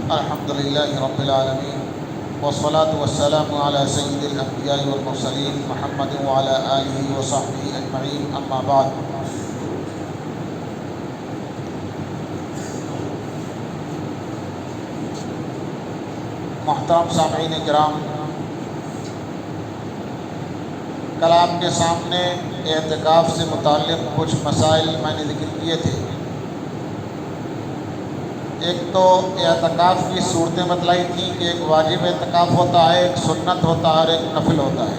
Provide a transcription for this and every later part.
الحمد للہ رب العالمین والصلاة والسلام علی سید الانبیاء والمرسلین محمد وعلی آلہ وصحبہ اجمعین، اما بعد۔ محترم سامعین کرام، کل آپ کے سامنے اعتکاف سے متعلق کچھ مسائل میں نے ذکر کیے تھے۔ ایک تو اعتکاف کی صورتیں بتلائی تھیں کہ ایک واجب اعتکاف ہوتا ہے، ایک سنت ہوتا ہے اور ایک نفل ہوتا ہے۔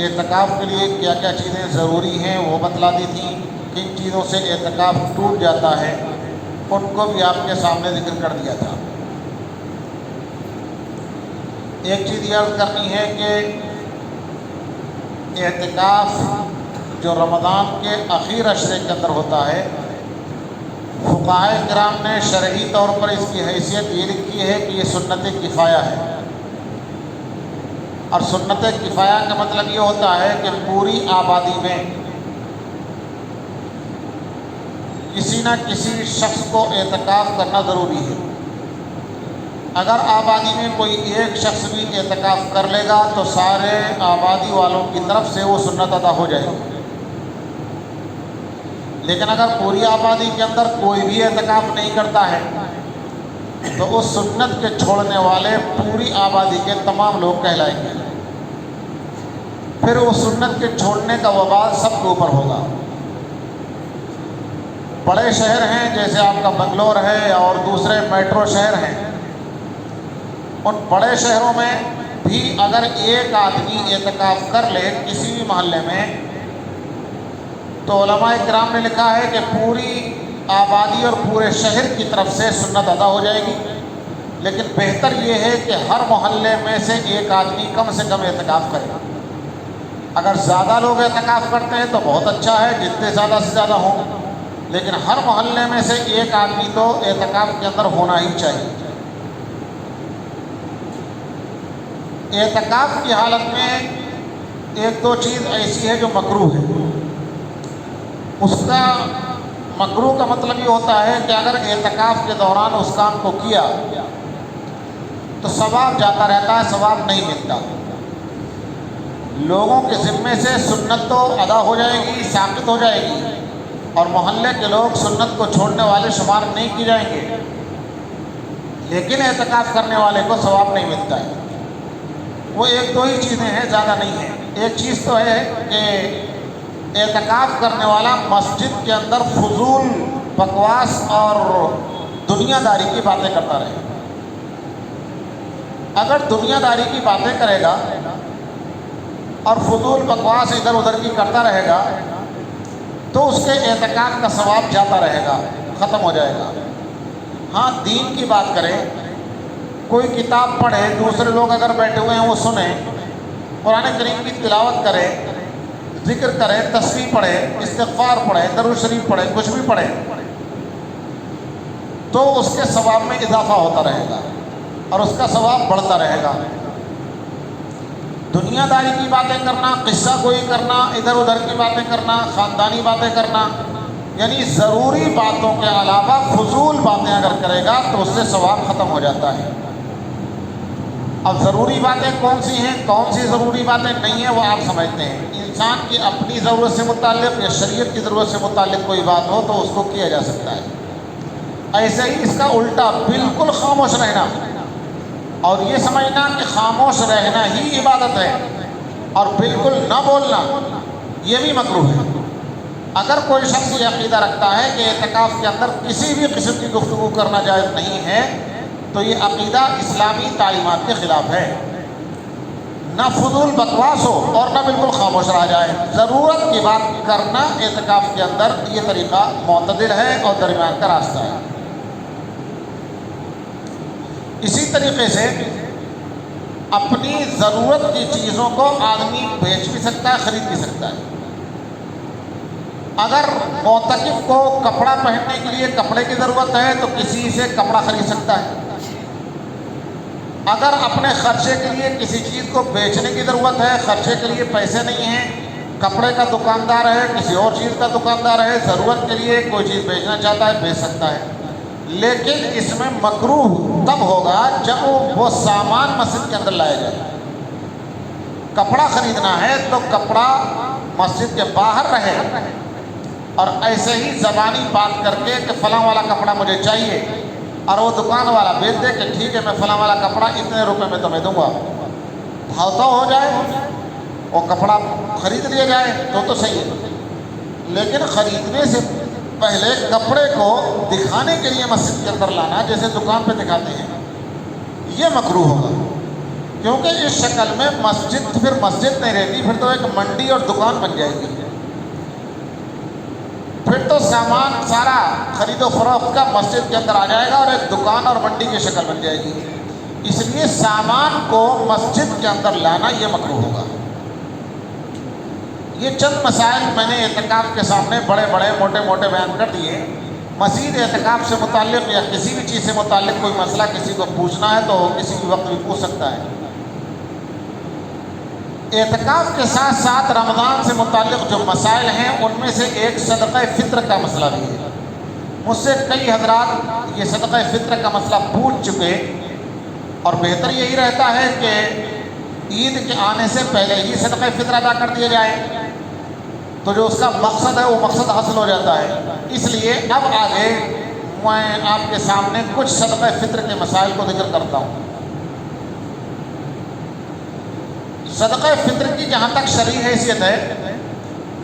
اعتکاف کے لیے کیا کیا چیزیں ضروری ہیں وہ بتلا دی تھیں، کن چیزوں سے اعتکاف ٹوٹ جاتا ہے ان کو بھی آپ کے سامنے ذکر کر دیا تھا۔ ایک چیز یہ عرض کرنی ہے کہ اعتکاف جو رمضان کے آخر عشرے کے اندر ہوتا ہے، فقہائے کرام نے شرعی طور پر اس کی حیثیت یہ لکھی ہے کہ یہ سنت کفایہ ہے، اور سنت کفایہ کا مطلب یہ ہوتا ہے کہ پوری آبادی میں کسی نہ کسی شخص کو اعتکاف کرنا ضروری ہے۔ اگر آبادی میں کوئی ایک شخص بھی اعتکاف کر لے گا تو سارے آبادی والوں کی طرف سے وہ سنت ادا ہو جائے گی۔ لیکن اگر پوری آبادی کے اندر کوئی بھی اعتکاف نہیں کرتا ہے تو اس سنت کے چھوڑنے والے پوری آبادی کے تمام لوگ کہلائیں گے، پھر اس سنت کے چھوڑنے کا وبال سب کے اوپر ہوگا۔ بڑے شہر ہیں جیسے آپ کا بنگلور ہے اور دوسرے میٹرو شہر ہیں، ان بڑے شہروں میں بھی اگر ایک آدمی اعتکاف کر لے کسی بھی محلے میں تو علماء کرام نے لکھا ہے کہ پوری آبادی اور پورے شہر کی طرف سے سنت ادا ہو جائے گی۔ لیکن بہتر یہ ہے کہ ہر محلے میں سے ایک آدمی کم سے کم اعتکاف کرے۔ اگر زیادہ لوگ اعتکاف کرتے ہیں تو بہت اچھا ہے، جتنے زیادہ سے زیادہ ہوں، لیکن ہر محلے میں سے ایک آدمی تو اعتکاف کے اندر ہونا ہی چاہیے۔ اعتکاف کی حالت میں ایک دو چیز ایسی ہے جو مکروہ ہے۔ اس کا مکروہ کا مطلب یہ ہوتا ہے کہ اگر اعتکاف کے دوران اس کام کو کیا تو ثواب جاتا رہتا ہے، ثواب نہیں ملتا۔ لوگوں کے ذمے سے سنت تو ادا ہو جائے گی، ثابت ہو جائے گی، اور محلے کے لوگ سنت کو چھوڑنے والے شمار نہیں کی جائیں گے، لیکن اعتکاف کرنے والے کو ثواب نہیں ملتا ہے۔ وہ ایک دو ہی چیزیں ہیں، زیادہ نہیں ہیں۔ ایک چیز تو ہے کہ اعتکاف کرنے والا مسجد کے اندر فضول بکواس اور دنیا داری کی باتیں کرتا رہے۔ اگر دنیا داری کی باتیں کرے گا اور فضول بکواس ادھر ادھر کی کرتا رہے گا تو اس کے اعتکاف کا ثواب جاتا رہے گا، ختم ہو جائے گا۔ ہاں، دین کی بات کرے، کوئی کتاب پڑھے، دوسرے لوگ اگر بیٹھے ہوئے ہیں وہ سنیں، قرآن کریم کی تلاوت کرے، ذکر کرے، تسبیح پڑھے، استغفار پڑھے، درود شریف پڑھے، کچھ بھی پڑھے، تو اس کے ثواب میں اضافہ ہوتا رہے گا اور اس کا ثواب بڑھتا رہے گا۔ دنیا داری کی باتیں کرنا، قصہ گوئی کرنا، ادھر ادھر کی باتیں کرنا، خاندانی باتیں کرنا، یعنی ضروری باتوں کے علاوہ فضول باتیں اگر کرے گا تو اس سے ثواب ختم ہو جاتا ہے۔ اب ضروری باتیں کون سی ہیں، کون سی ضروری باتیں نہیں ہیں، وہ آپ سمجھتے ہیں۔ انسان کی اپنی ضرورت سے متعلق یا شریعت کی ضرورت سے متعلق کوئی بات ہو تو اس کو کیا جا سکتا ہے۔ ایسے ہی اس کا الٹا بالکل خاموش رہنا اور یہ سمجھنا کہ خاموش رہنا ہی عبادت ہے اور بالکل نہ بولنا، یہ بھی مکروہ ہے۔ اگر کوئی شخص یہ عقیدہ رکھتا ہے کہ اعتکاف کے اندر کسی بھی قسم کی گفتگو کرنا جائز نہیں ہے تو یہ عقیدہ اسلامی تعلیمات کے خلاف ہے۔ نہ فضول بکواس ہو اور نہ بالکل خاموش رہ جائے، ضرورت کی بات کرنا اعتکاف کے اندر یہ طریقہ معتدل ہے اور درمیان کا راستہ ہے۔ اسی طریقے سے اپنی ضرورت کی چیزوں کو آدمی بیچ بھی سکتا ہے، خرید بھی سکتا ہے۔ اگر معتکف کو کپڑا پہننے کے لیے کپڑے کی ضرورت ہے تو کسی سے کپڑا خرید سکتا ہے۔ اگر اپنے خرچے کے لیے کسی چیز کو بیچنے کی ضرورت ہے، خرچے کے لیے پیسے نہیں ہیں، کپڑے کا دکاندار ہے، کسی اور چیز کا دکاندار ہے، ضرورت کے لیے کوئی چیز بیچنا چاہتا ہے، بیچ سکتا ہے۔ لیکن اس میں مکروہ تب ہوگا جب وہ سامان مسجد کے اندر لایا جائے۔ کپڑا خریدنا ہے تو کپڑا مسجد کے باہر رہے، اور ایسے ہی زبانی بات کر کے کہ فلاں والا کپڑا مجھے چاہیے، اور وہ دکان والا بیچ دے کہ ٹھیک ہے میں فلاں والا کپڑا اتنے روپے میں تمہیں دوں گا، بھاؤ تو ہو جائے، وہ کپڑا خرید لیا جائے تو صحیح ہے۔ لیکن خریدنے سے پہلے کپڑے کو دکھانے کے لیے مسجد کے اندر لانا، جیسے دکان پہ دکھاتے ہیں، یہ مکروہ ہوگا، کیونکہ اس شکل میں مسجد پھر مسجد نہیں رہتی، پھر تو ایک منڈی اور دکان بن جائے گی، پھر تو سامان سارا خرید و فروخت کا مسجد کے اندر آ جائے گا اور ایک دکان اور منڈی کی شکل بن جائے گی۔ اس لیے سامان کو مسجد کے اندر لانا یہ مکروہ ہوگا۔ یہ چند مسائل میں نے اعتکاف کے سامنے بڑے بڑے موٹے موٹے بیان کر دیے۔ مزید اعتکاف سے متعلق یا کسی بھی چیز سے متعلق کوئی مسئلہ کسی کو پوچھنا ہے تو کسی بھی وقت بھی پوچھ سکتا ہے۔ اعتکاف کے ساتھ ساتھ رمضان سے متعلق جو مسائل ہیں ان میں سے ایک صدقہ فطر کا مسئلہ بھی ہے۔ مجھ سے کئی حضرات یہ صدقہ فطر کا مسئلہ پوچھ چکے، اور بہتر یہی رہتا ہے کہ عید کے آنے سے پہلے ہی صدقہ فطر ادا کر دیا جائے، تو جو اس کا مقصد ہے وہ مقصد حاصل ہو جاتا ہے۔ اس لیے اب آگے میں آپ کے سامنے کچھ صدقہ فطر کے مسائل کو ذکر کرتا ہوں۔ صدقہ فطر کی جہاں تک شرعی حیثیت ہے،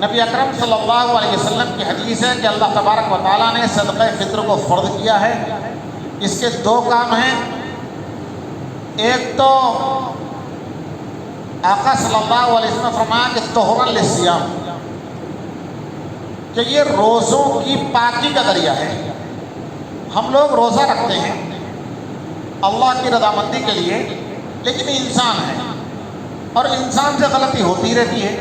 نبی اکرم صلی اللہ علیہ وسلم کی حدیث ہے کہ اللہ تبارک و تعالیٰ نے صدقہ فطر کو فرض کیا ہے۔ اس کے دو کام ہیں، ایک تو آقا صلی اللہ علیہ وسلم نے فرمایا کہ طہرا للصیام، کہ یہ روزوں کی پاکی کا ذریعہ ہے۔ ہم لوگ روزہ رکھتے ہیں اللہ کی رضامندی کے لیے، لیکن انسان ہے اور انسان سے غلطی ہوتی رہتی ہے،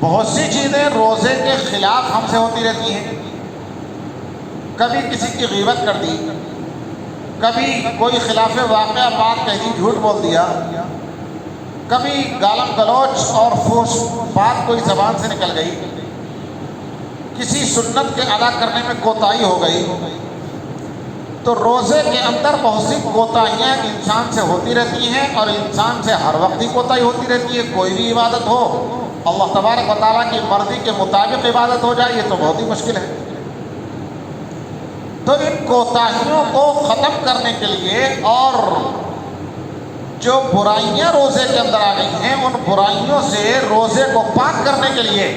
بہت سی چیزیں روزے کے خلاف ہم سے ہوتی رہتی ہیں۔ کبھی کسی کی غیبت کر دی، کبھی کوئی خلاف واقعہ بات کہہ دی، جھوٹ بول دیا، کبھی گالم گلوچ اور فحش بات کوئی زبان سے نکل گئی، کسی سنت کے ادا کرنے میں کوتاہی ہو گئی، تو روزے کے اندر بہت سی کوتاہیاں انسان سے ہوتی رہتی ہیں، اور انسان سے ہر وقت ہی کوتاہی ہوتی رہتی ہے۔ کوئی بھی عبادت ہو، اللہ تبارک و تعالیٰ کی مرضی کے مطابق عبادت ہو جائے، یہ تو بہت ہی مشکل ہے۔ تو ان کوتاہیوں کو ختم کرنے کے لیے اور جو برائیاں روزے کے اندر آ گئی ہیں، ان برائیوں سے روزے کو پاک کرنے کے لیے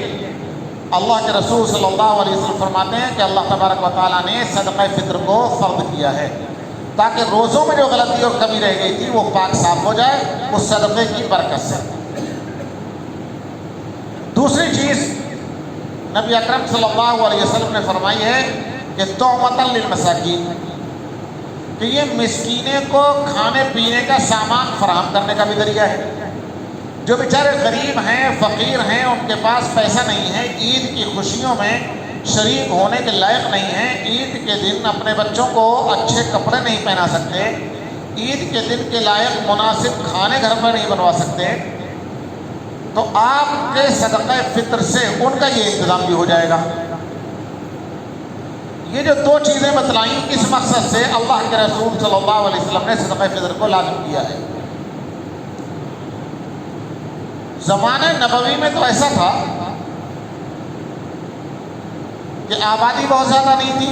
اللہ کے رسول صلی اللہ علیہ وسلم فرماتے ہیں کہ اللہ تبارک و تعالیٰ نے صدقہ فطر کو فرض کیا ہے، تاکہ روزوں میں جو غلطی اور کمی رہ گئی تھی وہ پاک صاف ہو جائے اس صدقے کی برکت سے۔ دوسری چیز نبی اکرم صلی اللہ علیہ وسلم نے فرمائی ہے کہ طعمۃ للمساکین، کہ یہ مسکینیں کو کھانے پینے کا سامان فراہم کرنے کا بھی ذریعہ ہے۔ جو بیچارے غریب ہیں، فقیر ہیں، ان کے پاس پیسہ نہیں ہے، عید کی خوشیوں میں شریک ہونے کے لائق نہیں ہیں، عید کے دن اپنے بچوں کو اچھے کپڑے نہیں پہنا سکتے، عید کے دن کے لائق مناسب کھانے گھر میں نہیں بنوا سکتے، تو آپ کے صدقہ فطر سے ان کا یہ انتظام بھی ہو جائے گا۔ یہ جو دو چیزیں بتلائیں، اس مقصد سے اللہ کے رسول صلی اللہ علیہ وسلم نے صدقہ فطر کو لازم کیا ہے۔ زمانہ نبوی میں تو ایسا تھا کہ آبادی بہت زیادہ نہیں تھی،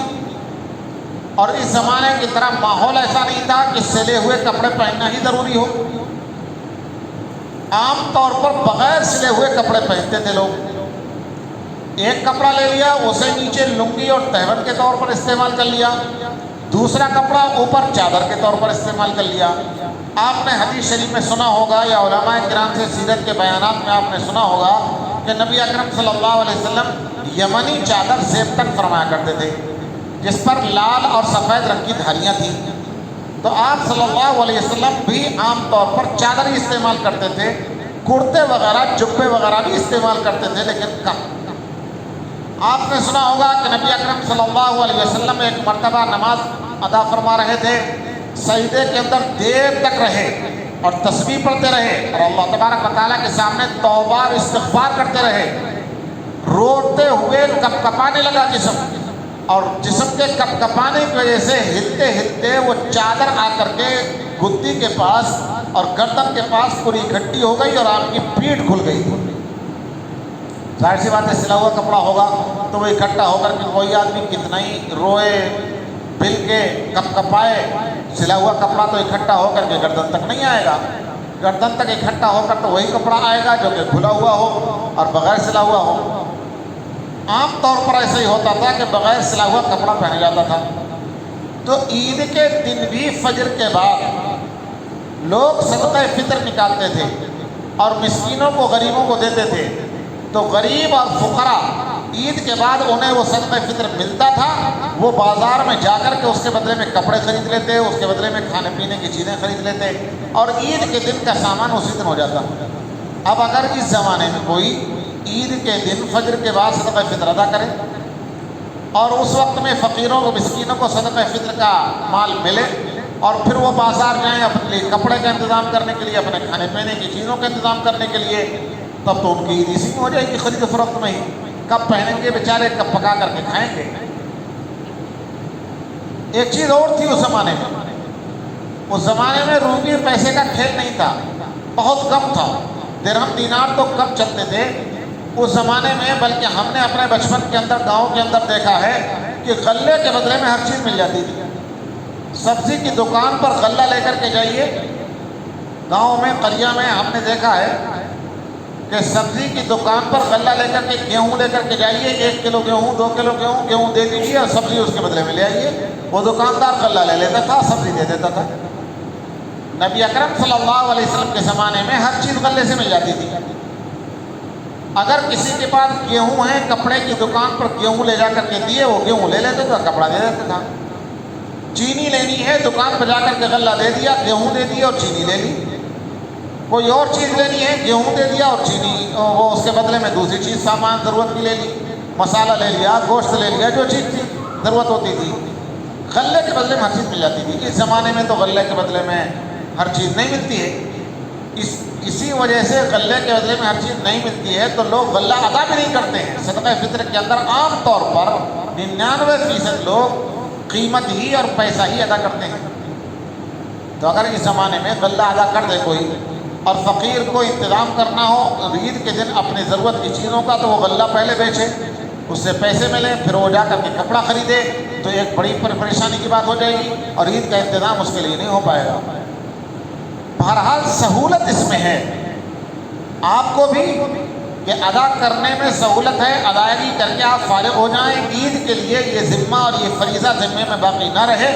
اور اس زمانے کی طرح ماحول ایسا نہیں تھا کہ سلے ہوئے کپڑے پہننا ہی ضروری ہو۔ عام طور پر بغیر سلے ہوئے کپڑے پہنتے تھے لوگ۔ ایک کپڑا لے لیا، اسے نیچے لنگی اور تہبند کے طور پر استعمال کر لیا، دوسرا کپڑا اوپر چادر کے طور پر استعمال کر لیا۔ آپ نے حدیث شریف میں سنا ہوگا یا علماء کرام سے سیرت کے بیانات میں آپ نے سنا ہوگا کہ نبی اکرم صلی اللہ علیہ وسلم یمنی چادر زیبتن فرمایا کرتے تھے، جس پر لال اور سفید رنگ کی دھاریاں تھیں۔ تو آپ صلی اللہ علیہ وسلم بھی عام طور پر چادر ہی استعمال کرتے تھے، کرتے وغیرہ جبے وغیرہ بھی استعمال کرتے تھے، لیکن کم۔ آپ نے سنا ہوگا کہ نبی اکرم صلی اللہ علیہ وسلم ایک مرتبہ نماز ادا فرما رہے تھے، سجدے کے اندر دیر تک رہے اور تسبیح پڑھتے رہے اور اللہ تبارک و تعالیٰ کے سامنے توبہ اور استغفار کرتے رہے، روتے ہوئے کپانے لگا جسم، اور جسم کے کپ کپانے کی وجہ سے ہلتے ہلتے وہ چادر آ کر کے گدی کے پاس اور گردن کے پاس پوری اکٹھی ہو گئی اور آپ کی پیٹھ کھل گئی. ظاہر سی بات ہے سلا ہوا کپڑا ہوگا تو وہ اکٹھا ہو کر کے کوئی آدمی کتنا ہی روئے بل کے کپ کپائے، سلا ہوا کپڑا تو اکٹھا ہو کر کے گردن تک نہیں آئے گا. گردن تک اکٹھا ہو کر تو وہی کپڑا آئے گا جو کہ کھلا ہوا ہو اور بغیر سلا ہوا ہو. عام طور پر ایسا ہی ہوتا تھا کہ بغیر سلا ہوا کپڑا پہنا جاتا تھا. تو عید کے دن بھی فجر کے بعد لوگ صدقہ فطر نکالتے تھے اور مسکینوں کو غریبوں کو دیتے تھے. تو غریب اور فقراء عید کے بعد انہیں وہ صدقہ فطر ملتا تھا، وہ بازار میں جا کر کے اس کے بدلے میں کپڑے خرید لیتے، اس کے بدلے میں کھانے پینے کی چیزیں خرید لیتے اور عید کے دن کا سامان اسی دن ہو جاتا. اب اگر اس زمانے میں کوئی عید کے دن فجر کے بعد صدقہ فطر ادا کرے اور اس وقت میں فقیروں کو مسکینوں کو صدقہ فطر کا مال ملے اور پھر وہ بازار جائیں اپنے لیے کپڑے کا انتظام کرنے کے لیے، اپنے کھانے پینے کی چیزوں کا انتظام کرنے کے لیے، تب تو ان کی عید اسی میں ہو جائے گی، خرید و فروخت میں ہی. کب پہنیں گے بیچارے، کب پکا کر کے کھائیں گے. ایک چیز اور تھی اس زمانے میں، اس زمانے میں روپے پیسے کا کھیل نہیں تھا، بہت کم تھا. درہم دینار تو کم چلتے تھے اس زمانے میں، بلکہ ہم نے اپنے بچپن کے اندر گاؤں کے اندر دیکھا ہے کہ غلے کے بدلے میں ہر چیز مل جاتی تھی. سبزی کی دکان پر غلہ لے کر کے جائیے، گاؤں میں قریہ میں ہم نے دیکھا ہے کہ سبزی کی دکان پر غلہ لے کر کے گیہوں لے کر کے جائیے، 1 کلو گیہوں 2 کلو گیہوں دے دیجیے اور سبزی اس کے بدلے میں لے آئیے. وہ دکاندار غلہ لے لیتا تھا، سبزی دے دیتا تھا. نبی اکرم صلی اللہ علیہ وسلم کے زمانے میں ہر چیز غلے سے مل جاتی تھی. اگر کسی کے پاس گیہوں ہے، کپڑے کی دکان پر گیہوں لے جا کر کے دیے، وہ گیہوں لے لیتے تھا، کپڑا دے دیتا تھا. چینی لینی ہے، دکان پہ جا کر کے غلہ دے دیا، گیہوں دے دیا اور چینی لے لی. کوئی اور چیز لینی ہے، گیہوں دے دیا اور چینی، وہ اس کے بدلے میں دوسری چیز سامان ضرورت کی لے لی، مسالہ لے لیا، گوشت لے لیا، جو چیز تھی ضرورت ہوتی تھی. غلے کے بدلے میں ہر چیز مل جاتی تھی. اس زمانے میں تو غلے کے بدلے میں ہر چیز نہیں ملتی ہے. اسی وجہ سے غلے کے بدلے میں ہر چیز نہیں ملتی ہے تو لوگ غلہ ادا بھی نہیں کرتے ہیں. صدقہ فطر کے اندر عام طور پر 99% لوگ قیمت ہی اور پیسہ ہی ادا کرتے ہیں. تو اگر اس زمانے میں غلہ ادا کر دے کوئی اور فقیر کو انتظام کرنا ہو عید کے دن اپنی ضرورت کی چیزوں کا، تو وہ غلہ پہلے بیچے، اس سے پیسے ملیں، پھر وہ جا کر کے کپڑا خریدے، تو ایک بڑی پریشانی کی بات ہو جائے گی اور عید کا انتظام اس کے لیے نہیں ہو پائے گا. بہرحال سہولت اس میں ہے، آپ کو بھی کہ ادا کرنے میں سہولت ہے، ادائیگی کر کے آپ فارغ ہو جائیں. عید کے لیے یہ ذمہ اور یہ فریضہ ذمے میں باقی نہ رہے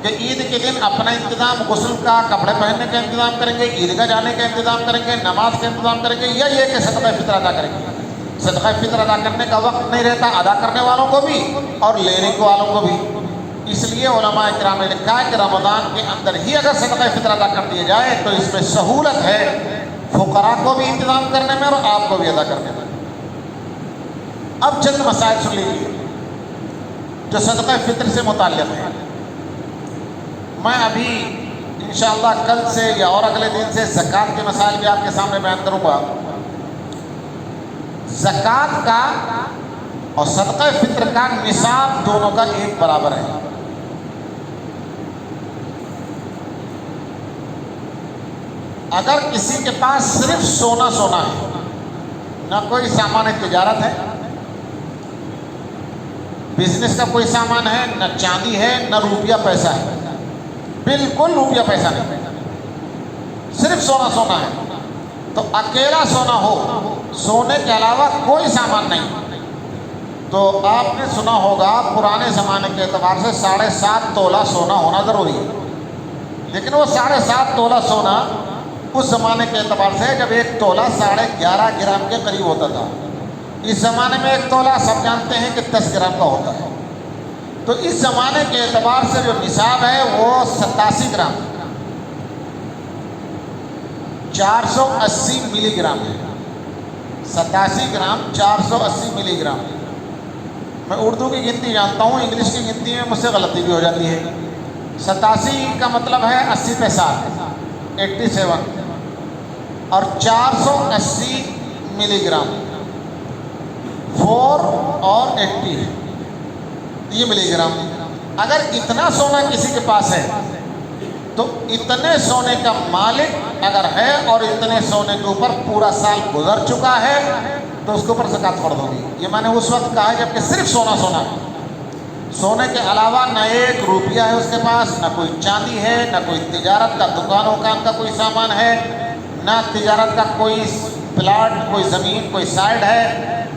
کہ عید کے دن اپنا انتظام، غسل کا، کپڑے پہننے کا انتظام کریں گے، عیدگاہ جانے کا انتظام کریں گے، نماز کا انتظام کریں گے، یا یہ کہ صدقہ فطر ادا کریں گے. صدقہ فطر ادا کرنے کا وقت نہیں رہتا ادا کرنے والوں کو بھی اور لینے والوں کو بھی. اس لیے علماء کرام نے لکھا ہے کہ رمضان کے اندر ہی اگر صدقہ فطر ادا کر دیا جائے تو اس میں سہولت ہے فقراء کو بھی انتظام کرنے میں اور آپ کو بھی ادا کرنے میں. اب چند مسائل سن لیجیے جو صدقہ فطر سے متعلق ہیں. میں ابھی انشاءاللہ کل سے یا اور اگلے دن سے زکوٰۃ کے مسائل بھی آپ کے سامنے بیان کروں گا. زکوٰۃ کا اور صدقہ فطر کا نصاب دونوں کا ایک برابر ہے. اگر کسی کے پاس صرف سونا ہے، نہ کوئی سامان تجارت ہے، بزنس کا کوئی سامان ہے، نہ چاندی ہے، نہ روپیہ پیسہ ہے، بالکل روپیہ پیسہ نہیں، صرف سونا ہے، تو اکیلا سونا ہو، سونے کے علاوہ کوئی سامان نہیں، تو آپ نے سنا ہوگا پرانے زمانے کے اعتبار سے 7.5 تولہ سونا ہونا ضروری ہے. لیکن وہ 7.5 تولہ سونا اس زمانے کے اعتبار سے جب 1 تولہ 11.5 گرام کے قریب ہوتا تھا. اس زمانے میں 1 تولہ سب جانتے ہیں کہ 10 گرام کا ہوتا ہے. تو اس زمانے کے اعتبار سے جو نصاب ہے وہ 87 گرام 480 ملی گرام ہے. 87 گرام 480 ملی گرام. میں اردو کی گنتی جانتا ہوں، انگلش کی گنتی میں مجھ سے غلطی بھی ہو جاتی ہے. 87 کا مطلب ہے 80 پہ 7، 87، اور 480 ملی گرام 4 اور 80 ہے. یہ ملی گرام. اگر اتنا سونا کسی کے پاس ہے تو اتنے سونے کا مالک اگر ہے اور اتنے سونے کے اوپر پورا سال گزر چکا ہے تو اس کے اوپر زکوٰۃ فرض ہوگی. یہ میں نے اس وقت کہا ہے جب کہ صرف سونا ہے. سونے کے علاوہ نہ ایک روپیہ ہے اس کے پاس، نہ کوئی چاندی ہے، نہ کوئی تجارت کا دکان وکان کا کوئی سامان ہے، نہ تجارت کا کوئی پلاٹ، کوئی زمین، کوئی سائٹ ہے،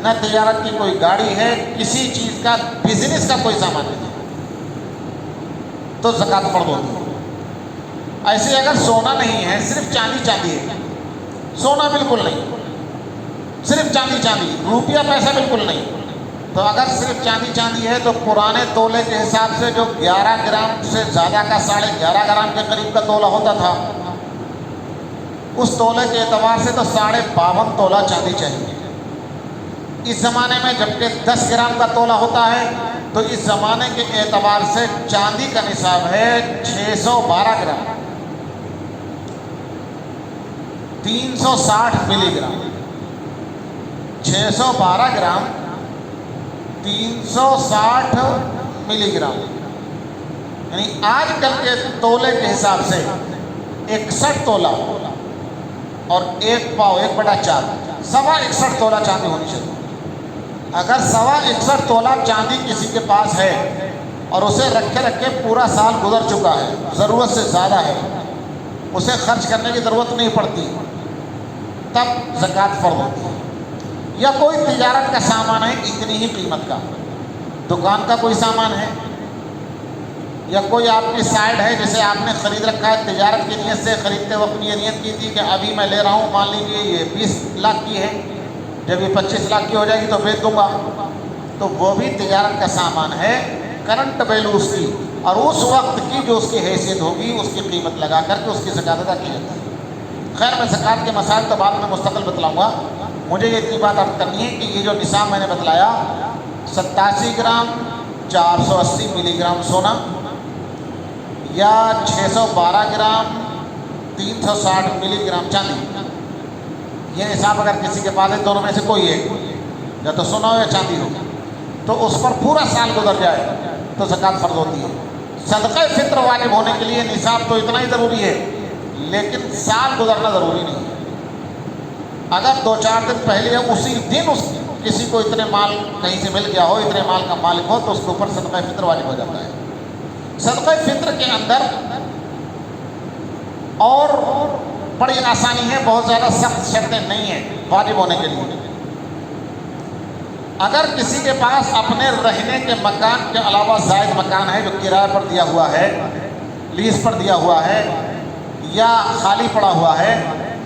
نہ تجارت کی کوئی گاڑی ہے، کسی چیز کا بزنس کا کوئی سامان نہیں ہے تو زکوٰۃ فرض ہوتی ہے. ایسے اگر سونا نہیں ہے، صرف چاندی ہے، سونا بالکل نہیں، صرف چاندی، روپیہ پیسہ بالکل نہیں، تو اگر صرف چاندی ہے تو پرانے تولے کے حساب سے جو 11 گرام سے زیادہ کا 11.5 گرام کے قریب کا تولہ ہوتا تھا، اس تولے کے اعتبار سے تو 52.5 تولہ چاندی چاہیے. اس زمانے میں جبکہ 10 گرام کا تولہ ہوتا ہے تو اس زمانے کے اعتبار سے چاندی کا نصاب ہے 612 گرام، 360 ملی گرام. 612 گرام 360 ملی گرام، یعنی آج کل کے تولے کے حساب سے 61 تولہ اور 1 پاؤ 1/4 61.25 تولہ چاندی ہونی چاہیے. اگر 61.25 تولہ چاندی کسی کے پاس ہے اور اسے رکھے پورا سال گزر چکا ہے، ضرورت سے زیادہ ہے، اسے خرچ کرنے کی ضرورت نہیں پڑتی، تب زکوٰۃ فرض ہوتی ہے. یا کوئی تجارت کا سامان ہے اتنی ہی قیمت کا، دکان کا کوئی سامان ہے، یا کوئی آپ کی سائٹ ہے جسے آپ نے خرید رکھا ہے، تجارت کی نیت سے خریدتے وقت یہ نیت کی تھی کہ ابھی میں لے رہا ہوں، مان لیجیے یہ 20 لاکھ کی ہے، جب یہ 25 لاکھ کی ہو جائے گی تو بیچ دوں گا، تو وہ بھی تجارت کا سامان ہے، کرنٹ ویلو اس کی اور اس وقت کی جو اس کی حیثیت ہوگی اس کی قیمت لگا کر کے اس کی زکوٰۃ ادا کی جاتی ہے. خیر میں زکوٰۃ کے مسائل تو بعد میں مستقل بتلاؤں گا. مجھے یہ اتنی بات عرض کرنی ہے کہ یہ جو نصاب میں نے بتلایا 87 گرام 480 ملی گرام سونا یا 612 گرام 360 ملی گرام چاندی، یہ نصاب اگر کسی کے پاس ہے، دونوں میں سے کوئی ایک، یا تو سونا ہو یا چاندی ہو، تو اس پر پورا سال گزر جائے تو زکوٰۃ فرض ہوتی ہے. صدقہ فطر واجب ہونے کے لیے نصاب تو اتنا ہی ضروری ہے، لیکن سال گزرنا ضروری نہیں ہے. اگر 2-4 دن پہلے یا اسی دن کسی کو اتنے مال کہیں سے مل گیا ہو، اتنے مال کا مالک ہو، تو اس کے اوپر صدقہ فطر واجب ہو جاتا ہے. صدقہ فطر کے اندر اور بڑی آسانی ہے، بہت زیادہ سخت شرطیں نہیں ہیں واجب ہونے کے لیے. اگر کسی کے پاس اپنے رہنے کے مکان کے علاوہ زائد مکان ہے جو کرایہ پر دیا ہوا ہے، لیز پر دیا ہوا ہے یا خالی پڑا ہوا ہے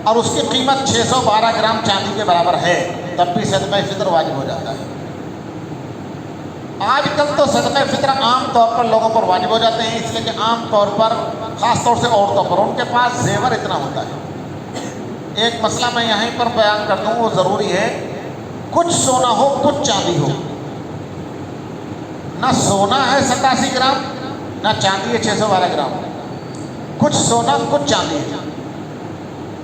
اور اس کی قیمت 612 گرام چاندی کے برابر ہے، تب بھی صدقہ فطر واجب ہو جاتا ہے. آج کل تو صدقہ فطر عام طور پر لوگوں پر واجب ہو جاتے ہیں، اس لیے کہ عام طور پر خاص طور سے عورتوں پر ان کے پاس زیور اتنا ہوتا ہے. ایک مسئلہ میں یہیں پر بیان کر دوں، وہ ضروری ہے. کچھ سونا ہو کچھ چاندی ہو، نہ سونا ہے 87 گرام نہ چاندی ہے 612 گرام، کچھ سونا کچھ چاندی ہے،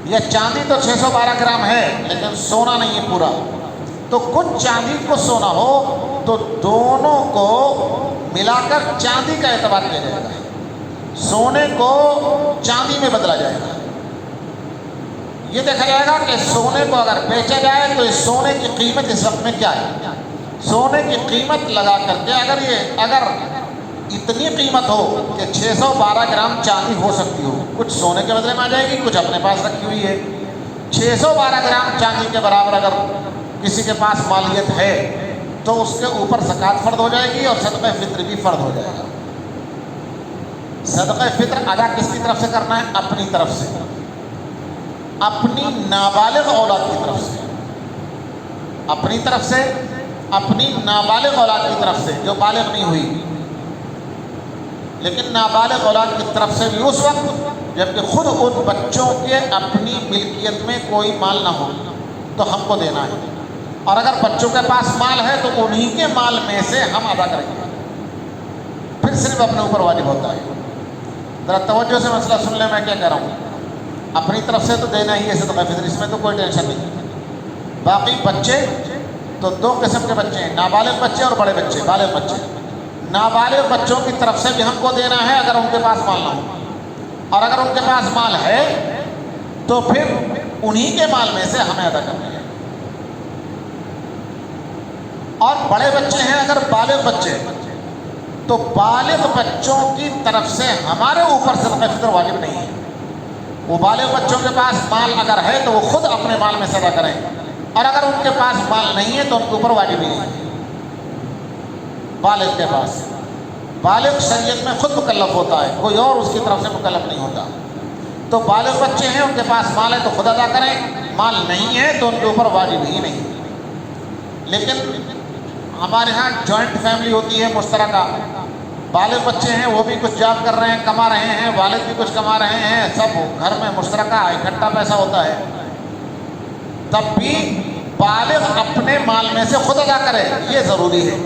یا چاندی تو 612 گرام ہے لیکن سونا نہیں ہے پورا، تو کچھ چاندی کو سونا ہو تو دونوں کو ملا کر چاندی کا اعتبار کیا جائے گا، سونے کو چاندی میں بدلا جائے گا. یہ دیکھا جائے گا کہ سونے کو اگر بیچا جائے تو اس سونے کی قیمت اس وقت میں کیا ہے. سونے کی قیمت لگا کر کے اگر اتنی قیمت ہو کہ 612 گرام چاندی ہو سکتی ہو، کچھ سونے کے بدلے میں آ جائے گی، کچھ اپنے پاس رکھی ہوئی ہے، 612 گرام چاندی کے برابر اگر کسی کے پاس مالیت ہے تو اس کے اوپر زکوٰۃ فرض ہو جائے گی اور صدقہ فطر بھی فرض ہو جائے گا. صدقہ فطر ادا کس کی طرف سے کرنا ہے؟ اپنی طرف سے، اپنی نابالغ اولاد کی طرف سے، اپنی طرف سے، اپنی نابالغ اولاد کی طرف سے جو بالغ نہیں ہوئی، لیکن نابالغ اولاد کی طرف سے بھی اس وقت جبکہ خود ان بچوں کے اپنی ملکیت میں کوئی مال نہ ہو تو ہم کو دینا ہے، اور اگر بچوں کے پاس مال ہے تو انہی کے مال میں سے ہم ادا کریں گے، پھر صرف اپنے اوپر واجب ہوتا ہے. ذرا توجہ سے مسئلہ سن لیں میں کیا کہہ رہا ہوں. اپنی طرف سے تو دینا ہی ہے صدقہ فطر، اس میں تو کوئی ٹینشن نہیں. باقی بچے تو 2 قسم کے بچے ہیں، نابالغ بچے اور بڑے بچے. بالغ بچے، نابالغ بچوں کی طرف سے بھی ہم کو دینا ہے اگر ان کے پاس مال نہ ہو، اور اگر ان کے پاس مال ہے تو پھر انہی کے مال میں سے ہمیں ادا کرنا ہے۔ اور بڑے بچے ہیں اگر بالغ بچے، تو بالغ بچوں کی طرف سے ہمارے اوپر صدقہ فطر واجب نہیں ہے۔ وہ بالغ بچوں کے پاس مال اگر ہے تو وہ خود اپنے مال میں سے ادا کریں، اور اگر ان کے پاس مال نہیں ہے تو ان کے اوپر واجب نہیں ہے۔ بالغ کے پاس، بالغ شریعت میں خود مکلف ہوتا ہے، کوئی اور اس کی طرف سے مکلف نہیں ہوتا۔ تو بالغ بچے ہیں، ان کے پاس مال ہے تو خود ادا کریں، مال نہیں ہے تو ان کے اوپر واجب ہی نہیں۔ لیکن ہمارے ہاں جوائنٹ فیملی ہوتی ہے مشترکہ، بالغ بچے ہیں وہ بھی کچھ جاب کر رہے ہیں، کما رہے ہیں، والد بھی کچھ کما رہے ہیں، سب گھر میں مشترکہ اکٹھا پیسہ ہوتا ہے، تب بھی بالغ اپنے مال میں سے خود ادا کرے، یہ ضروری ہے۔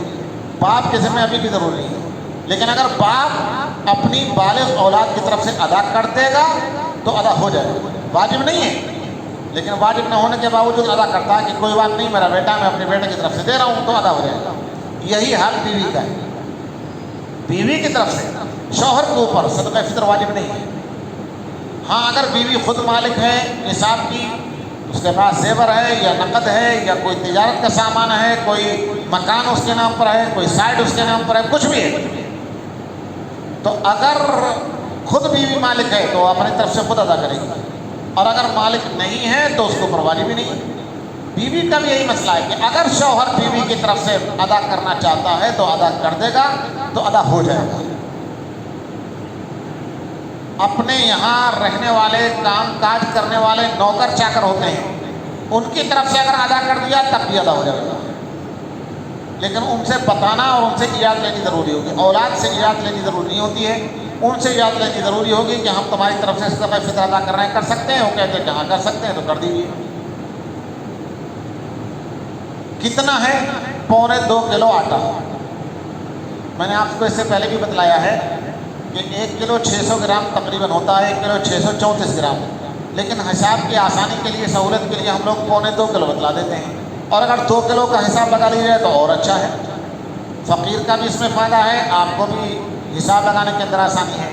باپ کے ذمہ ابھی بھی ضروری ہے، لیکن اگر باپ اپنی بالغ اولاد کی طرف سے ادا کر دے گا تو ادا ہو جائے گا، واجب نہیں ہے، لیکن واجب نہ ہونے کے باوجود ادا کرتا ہے کہ کوئی بات نہیں، میرا بیٹا میں اپنے بیٹے کی طرف سے دے رہا ہوں تو ادا ہو جائے گا۔ یہی حال بیوی کا ہے، بیوی کی طرف سے شوہر کے اوپر صدقہ فطر واجب نہیں ہے۔ ہاں اگر بیوی خود مالک ہے نصاب کی، اس کے پاس زیور ہے یا نقد ہے یا کوئی تجارت کا سامان ہے، کوئی مکان اس کے نام پر ہے، کوئی سائٹ اس کے نام پر ہے، کچھ بھی ہے، تو اگر خود بیوی مالک ہے تو اپنی طرف سے خود ادا کرے گی، اور اگر مالک نہیں ہے تو اس کے اوپر واجب بھی نہیں ہے۔ بیوی کا بھی یہی مسئلہ ہے کہ اگر شوہر بیوی کی طرف سے ادا کرنا چاہتا ہے تو ادا کر دے گا تو ادا ہو جائے گا۔ اپنے یہاں رہنے والے، کام کاج کرنے والے نوکر چاکر ہوتے ہیں، ان کی طرف سے اگر ادا کر دیا تب بھی ادا ہو جائے گا، لیکن ان سے بتانا اور ان سے اجازت لینی ضروری ہوگی۔ اولاد سے اجازت لینی ضروری نہیں ہوتی ہے، ان سے اجازت لینی ضروری ہوگی کہ ہم تمہاری طرف سے صدقہ فطر ادا کر رہے ہیں، کر سکتے ہیں؟ وہ کہتے ہیں کہ ہاں کر سکتے ہیں، تو کر دیجیے۔ کتنا ہے؟ 2.25 کلو آٹا۔ میں نے آپ کو اس سے پہلے بھی بتلایا ہے کہ 1 کلو 600 گرام تقریباً ہوتا ہے، 1 کلو 634 گرام، لیکن حساب کی آسانی کے لیے، سہولت کے لیے ہم لوگ 2.25 کلو بتلا دیتے ہیں، اور اگر 2 کلو کا حساب لگا لیجیے تو اور اچھا ہے، فقیر کا بھی اس میں فائدہ ہے، آپ کو بھی حساب لگانے کے اندر آسانی ہے۔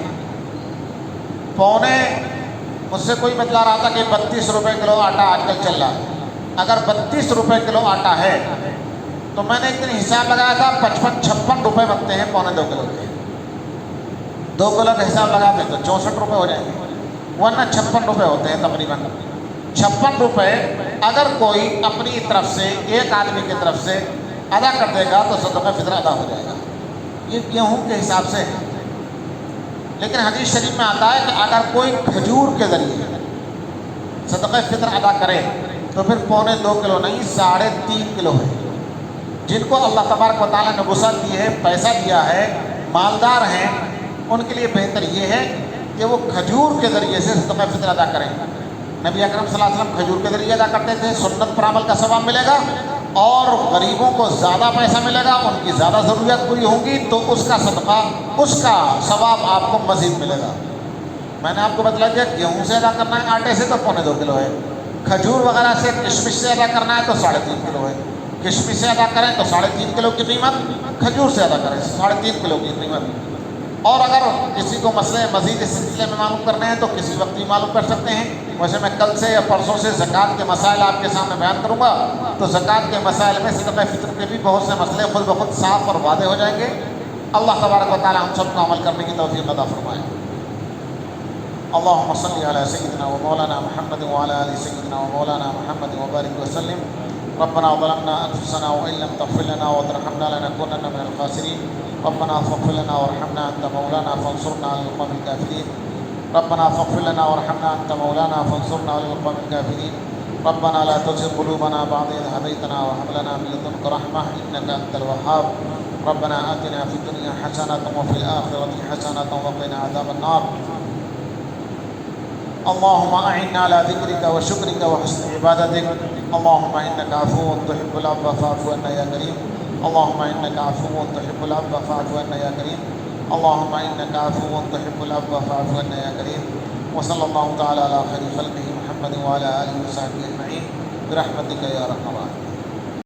مجھ سے کوئی بتلا رہا تھا کہ 32 روپے کلو آٹا آج کل چل رہا ہے۔ اگر 32 روپے کلو آٹا ہے تو میں نے ایک دن حساب لگایا تھا 56 روپے بنتے ہیں 2.25 کلو کے۔ 2 کلو کا حساب لگاتے تو 64 روپے ہو جائیں گے، ورنہ 56 روپے ہوتے ہیں تقریباً۔ 56 روپے اگر کوئی اپنی طرف سے، ایک آدمی کی طرف سے ادا کر دے گا تو صدقہ فطر ادا ہو جائے گا۔ یہ گیہوں کے حساب سے ہے، لیکن حدیث شریف میں آتا ہے کہ اگر کوئی کھجور کے ذریعے صدقہ فطر ادا کرے تو پھر 2.25 کلو نہیں 3.5 کلو ہے۔ جن کو اللہ تبارک و تعالیٰ نے وسعت دی ہے، پیسہ دیا ہے، مالدار ہیں، ان کے لیے بہتر یہ ہے کہ وہ کھجور کے ذریعے سے صدقہ فطر ادا کریں۔ نبی اکرم صلی اللہ علیہ وسلم کھجور کے ذریعے ادا کرتے تھے، سنت پر عمل کا ثواب ملے گا، اور غریبوں کو زیادہ پیسہ ملے گا، ان کی زیادہ ضروریات پوری ہوں گی تو اس کا صدقہ، اس کا ثواب آپ کو مزید ملے گا۔ میں نے آپ کو بتلا دیا گیہوں سے ادا کرنا ہے آٹے سے تو 2.25 کلو ہے، کھجور وغیرہ سے، کشمش سے ادا کرنا ہے تو 3.5 کلو ہے، کشمش سے ادا کریں تو 3.5 کلو کی قیمت، کھجور سے ادا کریں 3.5 کلو کی قیمت۔ اور اگر کسی کو مسئلے مزید اس سلسلے میں معلوم کرنے ہیں تو کسی وقت بھی معلوم کر سکتے ہیں۔ ویسے میں کل سے یا پرسوں سے زکوٰۃ کے مسائل آپ کے سامنے بیان کروں گا، تو زکوٰۃ کے مسائل میں صدقہ فطر کے بھی بہت سے مسئلے خود بخود صاف اور واضح ہو جائیں گے۔ اللہ تبارک و تعالی ہم سب کو عمل کرنے کی توفیق عطا فرمائے۔ اللهم صل على سيدنا ومولانا محمد وعلى آل سيدنا ومولانا محمد وبارك وسلم۔ ربنا ظلمنا أنفسنا وإن لم تغفر لنا وترحمنا لنكونن من الخاسرين۔ ربنا فاغفر لنا وارحمنا أنت مولانا فانصرنا على القوم الكافرين۔ ربنا فاغفر لنا وارحمنا أنت مولانا فانصرنا على القوم الكافرين۔ ربنا لا تزغ قلوبنا بعد إذ هديتنا وهب لنا من لدنك رحمة إنك أنت الوهاب۔ ربنا آتنا في الدنيا حسنة وفي الآخرة حسنة وقنا عذاب النار۔ اللهم أعنا على ذكرك وشكرك وحسن عبادتك۔ اللهم إنك عفو تحب العفو فاعف عنا يا كريم۔ اللهم إنك عفو تحب العفو فاعف عنا يا كريم۔ اللهم إنك عفو تحب العفو فاعف عنا يا كريم۔ وصلى الله تعالى على خير خلقه محمد وعلى آله وصحبه أجمعين برحمتك يا أرحم